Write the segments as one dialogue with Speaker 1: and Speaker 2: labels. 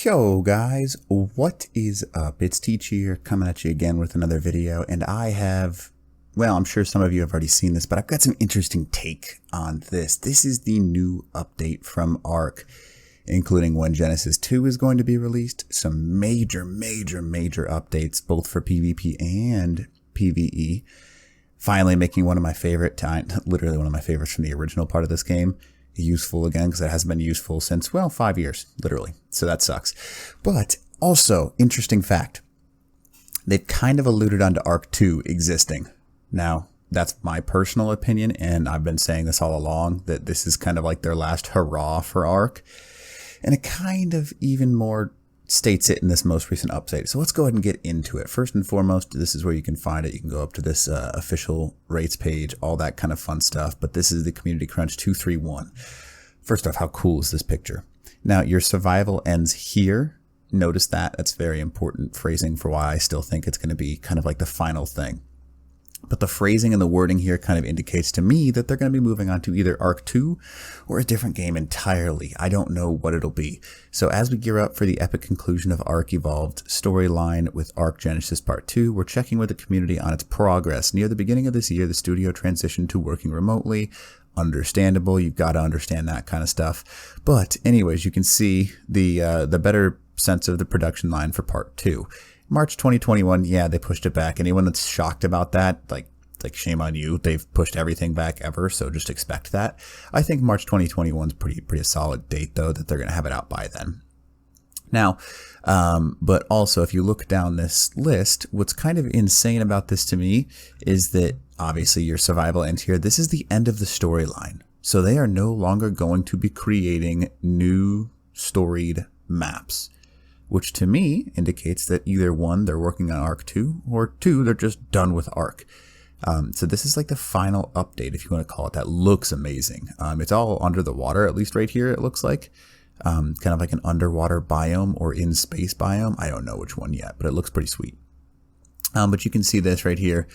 Speaker 1: Yo guys, what is up? It's Teach here coming at you again with another video, and I'm sure some of you have already seen this, but I've got some interesting take on this. This is the new update from Ark, including when Genesis 2 is going to be released, some major updates both for PvP and PvE. Finally making one of my literally one of my favorites from the original part of this game useful again, because it hasn't been useful since, 5 years, literally. So that sucks. But also, interesting fact, they've kind of alluded onto Ark 2 existing. Now, that's my personal opinion, and I've been saying this all along, that this is kind of like their last hurrah for Ark. And it kind of even more states it in this most recent update. So let's go ahead and get into it. First and foremost, this is where you can find it. You can go up to this official rates page, all that kind of fun stuff. But this is the Community Crunch 231. First off, how cool is this picture? Now, your survival ends here. Notice that. That's very important phrasing for why I still think it's going to be kind of like the final thing. But the phrasing and the wording here kind of indicates to me that they're going to be moving on to either Ark 2 or a different game entirely. I don't know what it'll be. So as we gear up for the epic conclusion of Ark Evolved storyline with Ark Genesis Part 2, we're checking with the community on its progress. Near the beginning of this year, the studio transitioned to working remotely. Understandable. You've got to understand that kind of stuff. But anyways, you can see the better sense of the production line for Part 2. March 2021, yeah, they pushed it back. Anyone that's shocked about that, like shame on you. They've pushed everything back ever, so just expect that. I think March 2021 is pretty a solid date, though, that they're going to have it out by then. Now, but also, if you look down this list, what's kind of insane about this to me is that obviously your survival ends here. This is the end of the storyline. So they are no longer going to be creating new storied maps, which to me indicates that either one, they're working on Ark 2, or two, they're just done with Ark. So this is like the final update, if you want to call it that. Looks amazing. It's all under the water, at least right here, it looks like. Kind of like an underwater biome or in space biome. I don't know which one yet, but it looks pretty sweet. But you can see this right here.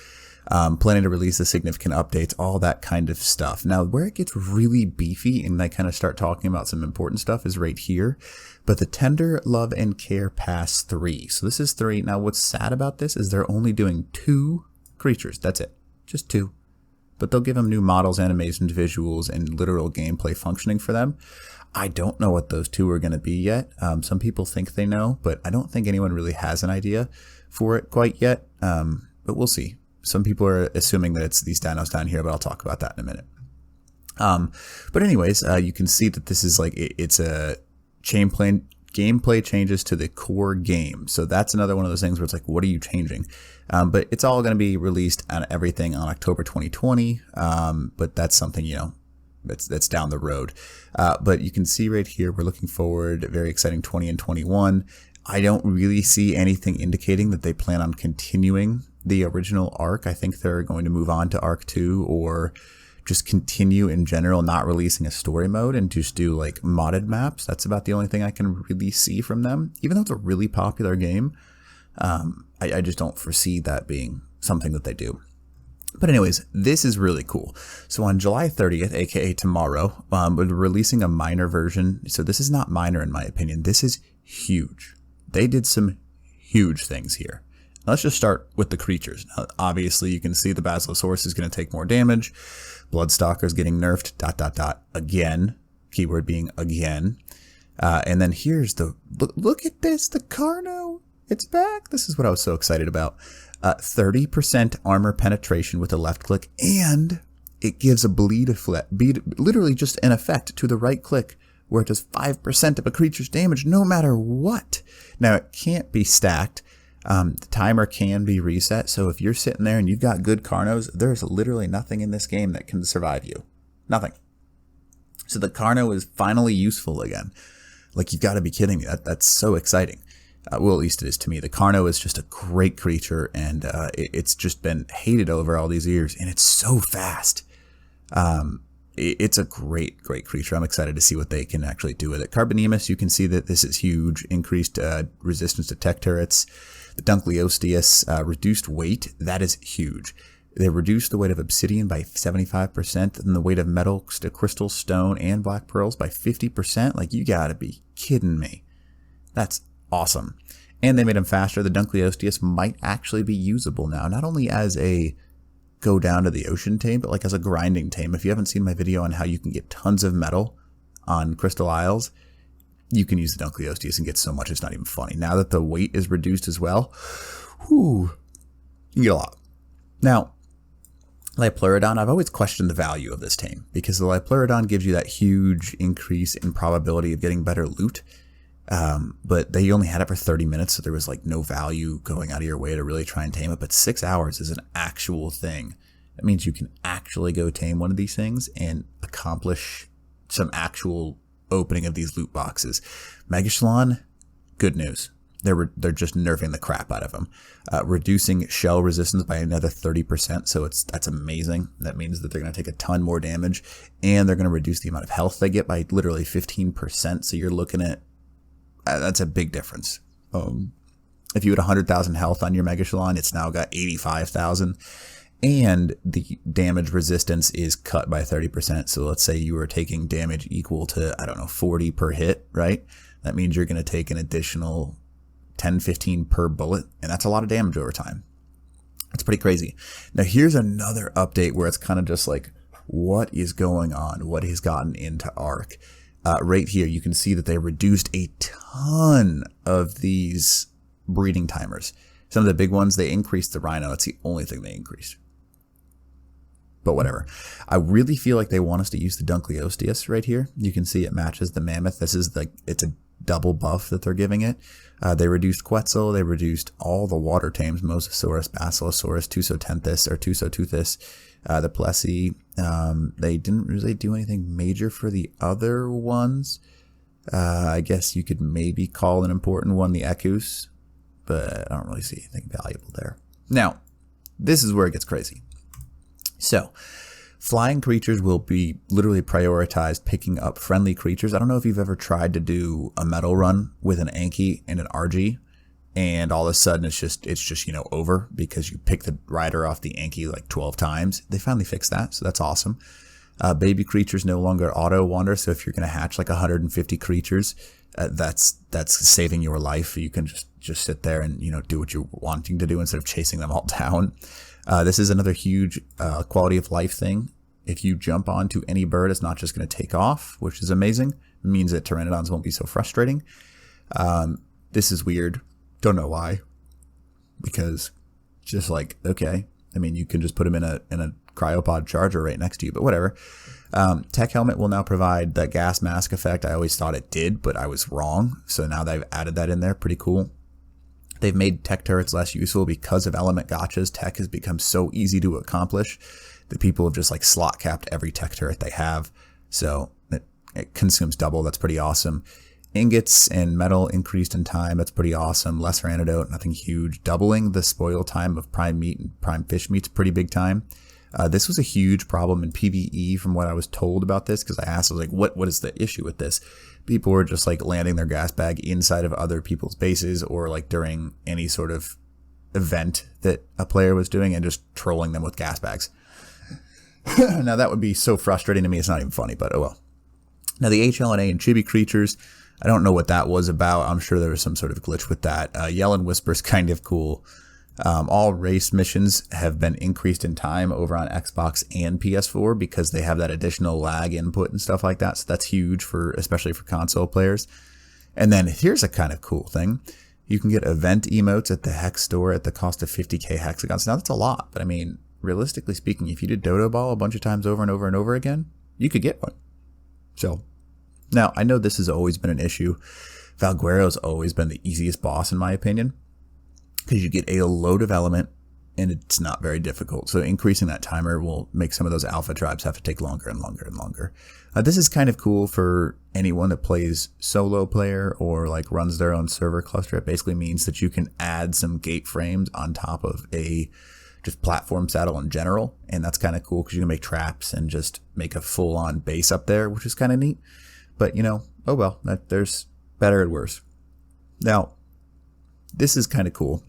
Speaker 1: Planning to release the significant updates, all that kind of stuff. Now, where it gets really beefy and I kind of start talking about some important stuff is right here. But the Tender Love and Care Pass 3. So this is 3. Now, what's sad about this is they're only doing 2 creatures. That's it. Just 2. But they'll give them new models, animations, visuals, and literal gameplay functioning for them. I don't know what those 2 are going to be yet. Some people think they know, but I don't think anyone really has an idea for it quite yet. But we'll see. Some people are assuming that it's these dinos down here, but I'll talk about that in a minute. But anyways, you can see that this is like, it's a gameplay changes to the core game. So that's another one of those things where it's like, what are you changing? But it's all going to be released on everything on October 2020. But that's something, that's down the road. But you can see right here, we're looking forward, very exciting 20 and 21. I don't really see anything indicating that they plan on continuing the original Ark. I think they're going to move on to Ark 2 or just continue in general, not releasing a story mode and just do like modded maps. That's about the only thing I can really see from them. Even though it's a really popular game, I just don't foresee that being something that they do. But anyways, this is really cool. So on July 30th, aka tomorrow, we're releasing a minor version. So this is not minor in my opinion. This is huge. They did some huge things here. Let's just start with the creatures. Now, obviously, you can see the Basilosaurus is going to take more damage. Bloodstalker's getting nerfed, ... again. Keyword being again. And then here's look at this, the Carno. It's back. This is what I was so excited about. 30% armor penetration with a left click, and it gives a bleed effect, literally just an effect to the right click, where it does 5% of a creature's damage no matter what. Now, it can't be stacked. The timer can be reset, so if you're sitting there and you've got good Carnos, there's literally nothing in this game that can survive you. Nothing. So the Carno is finally useful again. Like, you've got to be kidding me. That's so exciting. Well, at least it is to me. The Carno is just a great creature, and it's just been hated over all these years, and it's so fast. It's a great creature. I'm excited to see what they can actually do with it. Carbonemous, you can see that this is huge. Increased resistance to tech turrets. The Dunkleosteus, reduced weight. That is huge. They reduced the weight of obsidian by 75% and the weight of metal, crystal, stone, and black pearls by 50%. Like, you gotta be kidding me. That's awesome. And they made them faster. The Dunkleosteus might actually be usable now, not only as a go down to the ocean tame, but like as a grinding tame. If you haven't seen my video on how you can get tons of metal on Crystal Isles, you can use the Dunkleosteus and get so much it's not even funny. Now that the weight is reduced as well, whew, you can get a lot. Now, Lipleurodon, I've always questioned the value of this tame because the Lipleurodon gives you that huge increase in probability of getting better loot. But they only had it for 30 minutes, so there was like no value going out of your way to really try and tame it. But 6 hours is an actual thing. That means you can actually go tame one of these things and accomplish some actual opening of these loot boxes. Megashalon, good news. They're just nerfing the crap out of them, reducing shell resistance by another 30%. So that's amazing. That means that they're going to take a ton more damage, and they're going to reduce the amount of health they get by literally 15%. So you're looking at that's a big difference. If you had 100,000 health on your Megashalon, it's now got 85,000, and the damage resistance is cut by 30%. So let's say you were taking damage equal to, I don't know, 40 per hit, right? That means you're going to take an additional 10, 15 per bullet, and that's a lot of damage over time. That's pretty crazy. Now here's another update where it's kind of just like, what is going on? What has gotten into Ark? Right here, you can see that they reduced a ton of these breeding timers. Some of the big ones, they increased the rhino. That's the only thing they increased. But whatever. I really feel like they want us to use the Dunkleosteus right here. You can see it matches the mammoth. This is it's a double buff that they're giving it. They reduced Quetzal. They reduced all the water tames, Mosasaurus, Basilosaurus, Tusotenthus, or Tusoteuthus, the Plessy. They didn't really do anything major for the other ones. I guess you could maybe call an important one the Ecus, but I don't really see anything valuable there. Now, this is where it gets crazy. So, flying creatures will be literally prioritized picking up friendly creatures. I don't know if you've ever tried to do a metal run with an Anki and an RG, and all of a sudden it's just over because you pick the rider off the Anki like 12 times. They finally fixed that, so that's awesome. Baby creatures no longer auto wander, so if you're going to hatch like 150 creatures, that's saving your life. You can just sit there and do what you're wanting to do instead of chasing them all down. This is another huge quality of life thing. If you jump onto any bird, it's not just going to take off, which is amazing. It means that pteranodons won't be so frustrating. This is weird. Don't know why. Because just like, okay. I mean, you can just put them in a cryopod charger right next to you, but whatever. Tech Helmet will now provide that gas mask effect. I always thought it did, but I was wrong. So now they've added that in there. Pretty cool. They've made tech turrets less useful because of element gotchas. Tech has become so easy to accomplish that people have just like slot capped every tech turret they have. So it consumes double. That's pretty awesome. Ingots and metal increased in time. That's pretty awesome. Lesser antidote, nothing huge. Doubling the spoil time of prime meat and prime fish meat's pretty big time. This was a huge problem in PvE from what I was told about this, because I asked, I was like, what is the issue with this? People were just like landing their gas bag inside of other people's bases or like during any sort of event that a player was doing and just trolling them with gas bags. Now that would be so frustrating to me, it's not even funny, but oh well. Now the HLNA and chibi creatures, I don't know what that was about. I'm sure there was some sort of glitch with that. Yell and Whisper's kind of cool. All race missions have been increased in time over on Xbox and PS4 because they have that additional lag input and stuff like that. So that's huge especially for console players. And then here's a kind of cool thing. You can get event emotes at the Hex store at the cost of 50k hexagons. Now that's a lot, but I mean, realistically speaking, if you did Dodo Ball a bunch of times over and over and over again, you could get one. So now I know this has always been an issue. Valguero's always been the easiest boss in my opinion, because you get a load of element and it's not very difficult. So increasing that timer will make some of those alpha tribes have to take longer and longer and longer. This is kind of cool for anyone that plays solo player or like runs their own server cluster. It basically means that you can add some gate frames on top of a just platform saddle in general. And that's kind of cool because you can make traps and just make a full on base up there, which is kind of neat. But oh well, there's better and worse. Now, this is kind of cool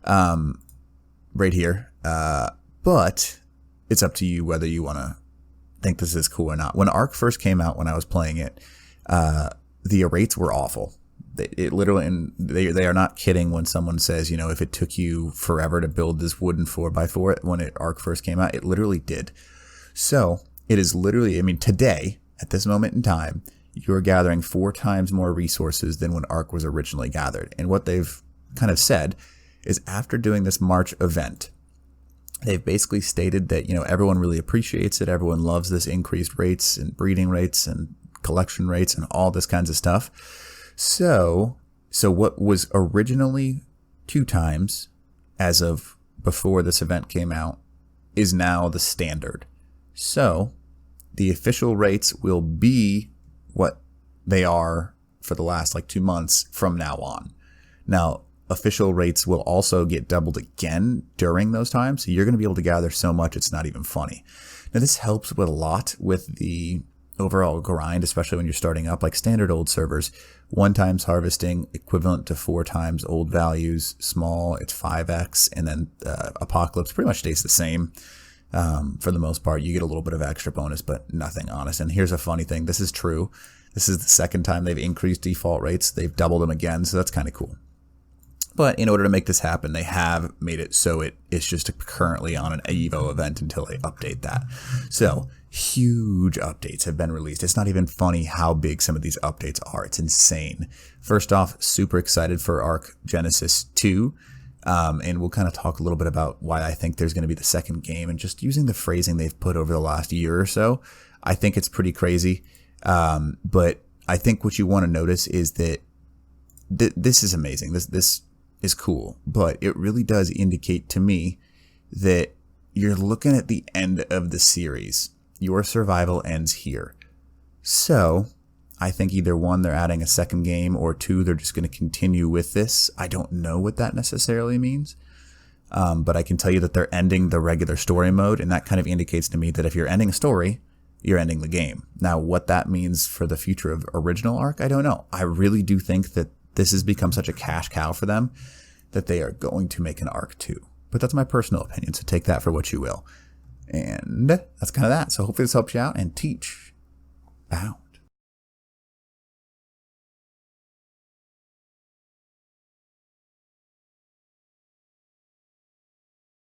Speaker 1: right here, but it's up to you whether you want to think this is cool or not. When Ark first came out, when I was playing it, the rates were awful. It literally, and they are not kidding when someone says, you know, if it took you forever to build this wooden 4x4 when Ark first came out, it literally did. So it is literally, I mean, today, at this moment in time, you're gathering 4 times more resources than when Ark was originally gathered. And what they've kind of said is after doing this March event, they've basically stated that, you know, everyone really appreciates it. Everyone loves this increased rates and breeding rates and collection rates and all this kinds of stuff. So what was originally 2 times as of before this event came out is now the standard. So the official rates will be what they are for the last like 2 months from now on. Now, official rates will also get doubled again during those times. So you're going to be able to gather so much it's not even funny. Now, this helps with a lot with the overall grind, especially when you're starting up. Like standard old servers, 1 times harvesting equivalent to 4 times old values. Small, it's 5x, and then apocalypse pretty much stays the same. For the most part, you get a little bit of extra bonus, but nothing honest. And here's a funny thing. This is true. This is the second time they've increased default rates. They've doubled them again, so that's kind of cool. But in order to make this happen, they have made it so it's just currently on an Evo event until they update that. So huge updates have been released. It's not even funny how big some of these updates are. It's insane. First off, super excited for Ark Genesis 2. And we'll kind of talk a little bit about why I think there's going to be the second game, and just using the phrasing they've put over the last year or so. I think it's pretty crazy. But I think what you want to notice is that this is amazing. This is cool, but it really does indicate to me that you're looking at the end of the series. Your survival ends here. So I think either 1, they're adding a second game, or 2, they're just going to continue with this. I don't know what that necessarily means, but I can tell you that they're ending the regular story mode, and that kind of indicates to me that if you're ending a story, you're ending the game. Now, what that means for the future of original Ark, I don't know. I really do think that this has become such a cash cow for them that they are going to make an Ark 2. But that's my personal opinion, so take that for what you will. And that's kind of that. So hopefully this helps you out, and teach out.